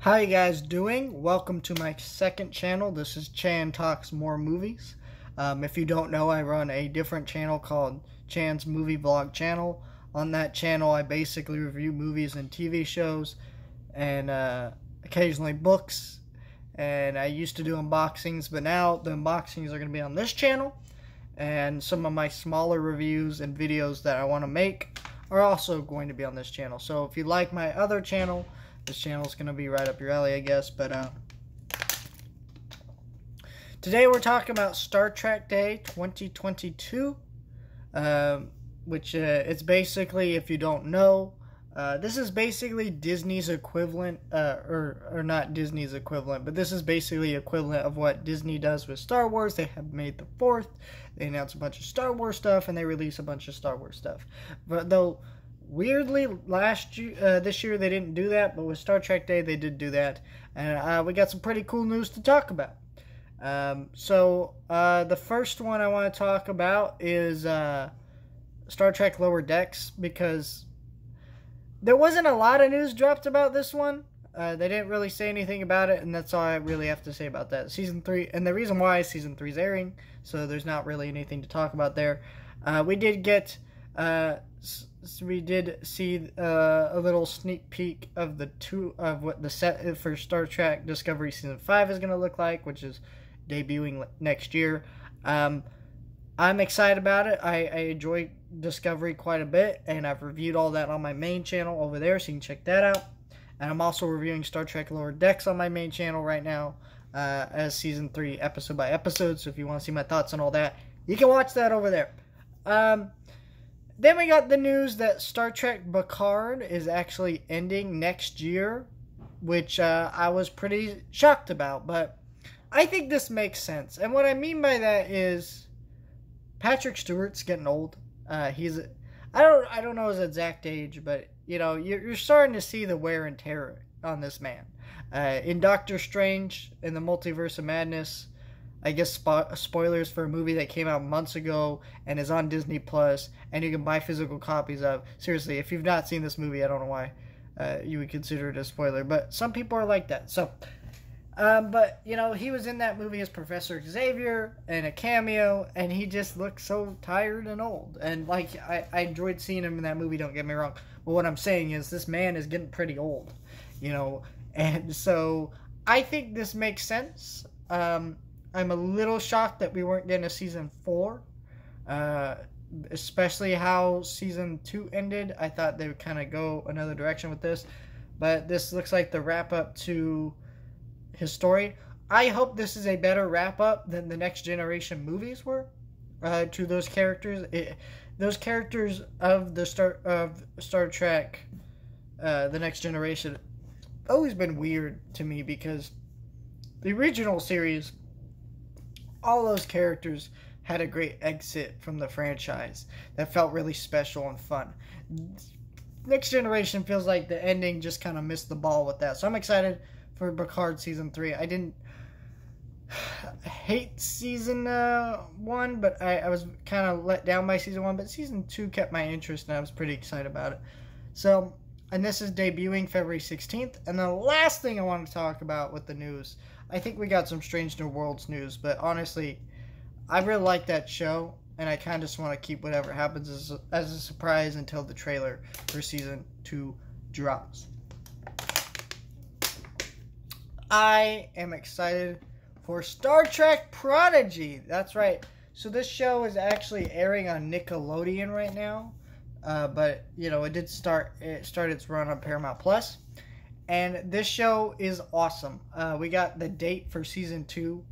How you guys doing? Welcome to my second channel. This is Chan Talks More Movies. If you don't know, I run a different channel called Chan's Movie Vlog Channel. On that channel, I basically review movies and TV shows and occasionally books. And I used to do unboxings, but now the unboxings are going to be on this channel. And some of my smaller reviews and videos that I want to make are also going to be on this channel. So if you like my other channel, this channel is going to be right up your alley, I guess. But today we're talking about Star Trek Day 2022, which it's basically, if you don't know, this is basically Disney's equivalent, or not Disney's equivalent, but this is basically equivalent of what Disney does with Star Wars. They have May the 4th. They announce a bunch of Star Wars stuff, and they release a bunch of Star Wars stuff. But though, weirdly, this year they didn't do that, but with Star Trek Day they did do that, and we got some pretty cool news to talk about. So the first one I want to talk about is Star Trek Lower Decks, because there wasn't a lot of news dropped about this one. They didn't really say anything about it, and that's all I really have to say about that. Season 3, and the reason why is Season 3 is airing, so there's not really anything to talk about there. We did get we did see a little sneak peek of what the set for Star Trek Discovery Season 5 is going to look like, which is debuting next year. I'm excited about it. I enjoy Discovery quite a bit, and I've reviewed all that on my main channel over there, so you can check that out. And I'm also reviewing Star Trek Lower Decks on my main channel right now, as Season 3 episode by episode, so if you want to see my thoughts on all that, you can watch that over there. Then we got the news that Star Trek Picard is actually ending next year, which I was pretty shocked about, but I think this makes sense. And what I mean by that is Patrick Stewart's getting old. I don't know his exact age, but you know, you're starting to see the wear and tear on this man. In Doctor Strange in the Multiverse of Madness, I guess spoilers for a movie that came out months ago and is on Disney Plus, and you can buy physical copies of. Seriously, if you've not seen this movie, I don't know why you would consider it a spoiler, but some people are like that. So, but you know, he was in that movie as Professor Xavier in a cameo, and he just looked so tired and old. And like, I enjoyed seeing him in that movie. Don't get me wrong, but what I'm saying is this man is getting pretty old, you know, and so I think this makes sense. I'm a little shocked that we weren't getting a Season 4, especially how Season 2 ended. I thought they would kind of go another direction with this, but this looks like the wrap-up to his story. I hope this is a better wrap-up than the Next Generation movies were to those characters. Those characters of the Star Trek, the Next Generation, always been weird to me, because the original series, all those characters had a great exit from the franchise that felt really special and fun. Next Generation feels like the ending just kind of missed the ball with that. So I'm excited for Picard Season 3. I didn't hate Season 1, but I was kind of let down by Season 1. But Season 2 kept my interest, and I was pretty excited about it. So, and this is debuting February 16th. And the last thing I want to talk about with the news, I think we got some Strange New Worlds news, but honestly, I really like that show, and I kind of just want to keep whatever happens as a surprise until the trailer for Season 2 drops. I am excited for Star Trek Prodigy. That's right. So this show is actually airing on Nickelodeon right now, but you know, it started its run on Paramount Plus. And this show is awesome. We got the date for Season 2,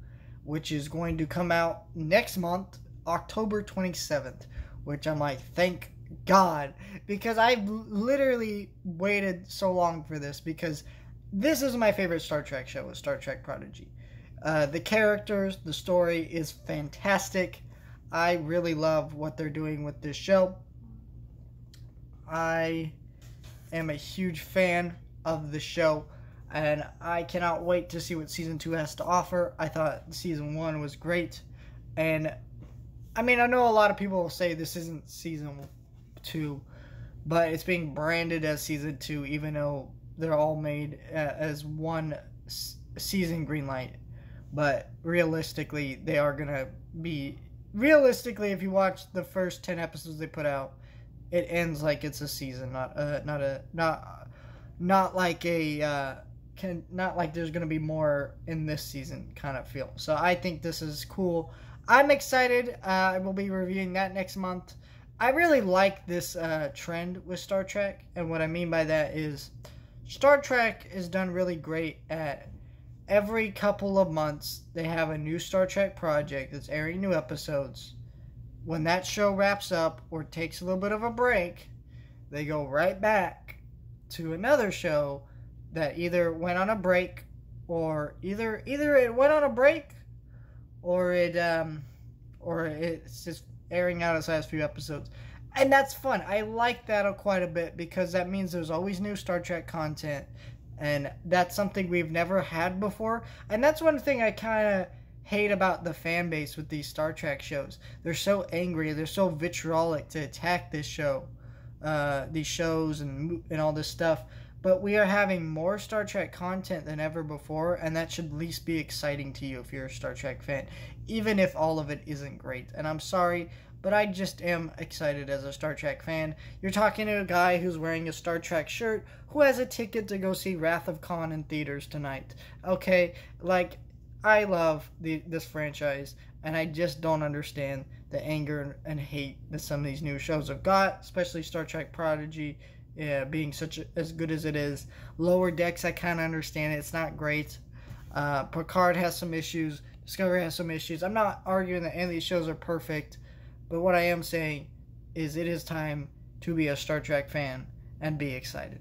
which is going to come out next month, October 27th, which I'm like, thank God, because I've literally waited so long for this, because this is my favorite Star Trek show, is Star Trek Prodigy. The characters, the story is fantastic. I really love what they're doing with this show. I am a huge fan of the show, and I cannot wait to see what Season 2 has to offer. I thought Season 1 was great, and I mean, I know a lot of people will say this isn't Season 2, but it's being branded as Season 2, even though they're all made as one season greenlight. But realistically, they are going to be... Realistically, if you watch the first 10 episodes they put out, it ends like it's a season, not like not like there's going to be more in this season kind of feel. So I think this is cool. I'm excited. I will be reviewing that next month. I really like this trend with Star Trek, and what I mean by that is Star Trek is done really great at every couple of months they have a new Star Trek project that's airing new episodes. When that show wraps up or takes a little bit of a break, they go right back to another show that either went on a break or either it went on a break or it's just airing out its last few episodes. And that's fun. I like that quite a bit because that means there's always new Star Trek content. And that's something we've never had before. And that's one thing I kind of hate about the fan base with these Star Trek shows. They're so angry. They're so vitriolic to attack this show. These shows and all this stuff. But we are having more Star Trek content than ever before. And that should at least be exciting to you if you're a Star Trek fan. Even if all of it isn't great. And I'm sorry, but I just am excited as a Star Trek fan. You're talking to a guy who's wearing a Star Trek shirt who has a ticket to go see Wrath of Khan in theaters tonight. Okay, like, I love this franchise, and I just don't understand the anger and hate that some of these new shows have got, especially Star Trek Prodigy being as good as it is. Lower Decks, I kind of understand it. It's not great. Picard has some issues. Discovery has some issues. I'm not arguing that any of these shows are perfect, but what I am saying is it is time to be a Star Trek fan and be excited.